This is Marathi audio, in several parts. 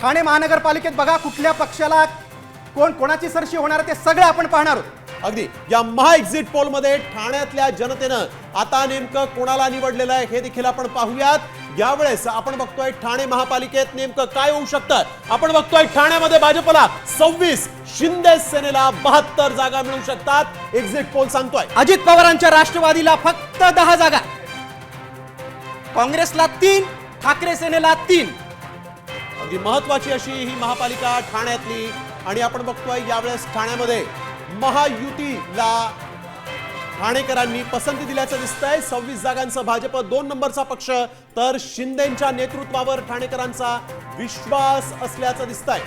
ठाणे महानगरपालिकेत बघा कुठल्या पक्षाला कोणाची सरशी होणार ते सगळं आपण पाहणार आहोत। अगदी या महा एक्झिट पोल मध्ये ठाण्यातल्या जनतेनं आता नेमकं कोणाला निवडलेलं आहे हे देखील आपण पाहूयात। यावेळेस आपण बघतोय ठाणे महापालिकेत नेमकं काय होऊ शकतं। आपण बघतोय ठाण्यामध्ये भाजपला 26, शिंदे सेनेला 72 जागा मिळू शकतात। एक्झिट पोल सांगतोय अजित पवारांच्या राष्ट्रवादीला फक्त 10 जागा, काँग्रेसला 3, ठाकरे सेनेला 3। अगदी महत्वाची अशी ही महापालिका ठाण्यातली आणि आपण बघतोय यावेळेस ठाण्यामध्ये महायुतीला ठाणेकरांनी पसंती दिल्याचं दिसतंय। 26 जागांचं भाजप 2 नंबरचा पक्ष, तर शिंदेच्या नेतृत्वावर ठाणेकरांचा विश्वास असल्याचं दिसतंय।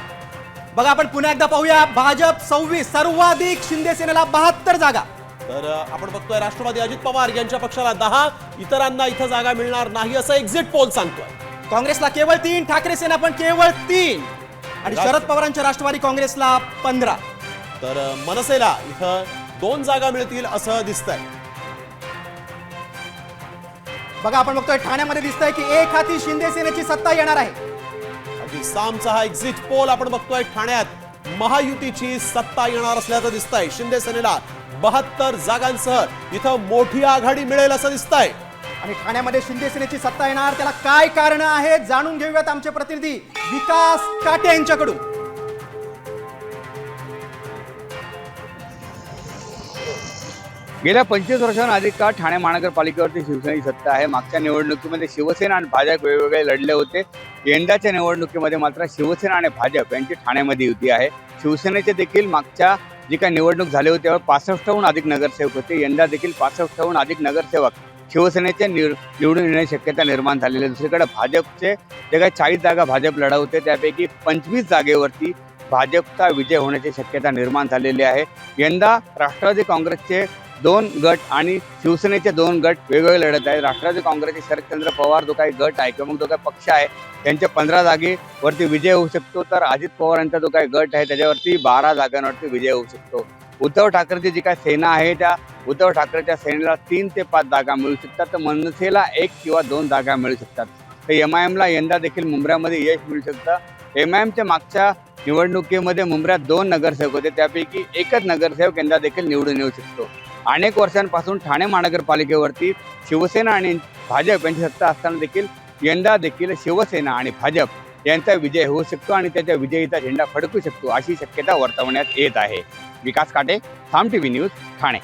बघा आपण पुन्हा एकदा पाहूया, भाजप 26, सर्वाधिक शिंदे सेनेला 72 जागा। तर आपण बघतोय राष्ट्रवादी अजित पवार यांच्या पक्षाला 10, इतरांना इथं जागा मिळणार नाही असं एक्झिट पोल सांगतोय। काँग्रेसला केवळ 3, ठाकरे सेना पण केवळ 3 आणि शरद पवारांच्या राष्ट्रवादी काँग्रेसला 15। तर मनसेला इथं 2 जागा मिळतील असं दिसतंय। बघा आपण बघतोय ठाण्यामध्ये दिसतंय की एक हाती शिंदे सेनेची सत्ता येणार आहे। अगदी सामचा हा एक्झिट पोल आपण बघतोय ठाण्यात महायुतीची सत्ता येणार असल्याचं दिसतंय। शिंदे सेनेला 72 जागांसह इथं मोठी आघाडी मिळेल असं दिसतंय आणि ठाण्यामध्ये शिंदे सेनेची सत्ता येणार, त्याला काय कारण आहेत जाणून घेऊयात आमचे प्रतिनिधी विकास काटे यांच्याकडून। गेल्या 25 वर्षांहून अधिक काळ ठाणे महानगरपालिकेवरती शिवसेनेची सत्ता आहे। मागच्या निवडणुकीमध्ये शिवसेना आणि भाजप वेगवेगळे लढले होते। यंदाच्या निवडणुकीमध्ये मात्र शिवसेना आणि भाजप यांची ठाण्यामध्ये युती आहे। शिवसेनेचे देखील मागच्या जी काही निवडणूक झाली होती त्यावर 65हून अधिक नगरसेवक होते। यंदा देखील 65हून अधिक नगरसेवक शिवसेनेचे निवडून येण्याची शक्यता निर्माण झालेली आहे। दुसरीकडे भाजपचे जे काही 40 जागा भाजप लढवते त्यापैकी 25 जागेवरती भाजपचा विजय होण्याची शक्यता निर्माण झालेली आहे। यंदा राष्ट्रवादी काँग्रेसचे 2 गट आणि शिवसेनेचे 2 गट वेगवेगळे लढत आहेत। राष्ट्रवादी काँग्रेसचे शरदचंद्र पवार जो काही गट आहे किंवा मग जो काही पक्ष आहे त्यांच्या 15 जागेवरती विजय होऊ शकतो, तर अजित पवार यांचा जो काही गट आहे त्याच्यावरती 12 जागांवरती विजय होऊ शकतो। उद्धव ठाकरेची जी काही सेना आहे त्या उद्धव ठाकरेच्या सेनेला 3 ते 5 जागा मिळू शकतात, तर मनसेला 1 किंवा 2 जागा मिळू शकतात। तर MIM यंदा देखील मुंब्र्यामध्ये यश मिळू शकतं। MIMच्या मागच्या निवडणुकीमध्ये मुंब्र्यात 2 नगरसेवक होते, त्यापैकी एकच नगरसेवक यंदा देखील निवडून येऊ शकतो। अनेक वर्षांपासून ठाणे महानगरपालिकेवरती शिवसेना आणि भाजप यांची सत्ता असताना देखील यंदा देखील शिवसेना आणि भाजप यांचा विजय होऊ शकतो आणि त्याच्या विजयीचा झेंडा फडकू शकतो अशी शक्यता वर्तवण्यात येत आहे। विकास काटे, साम TV न्यूज, ठाणे।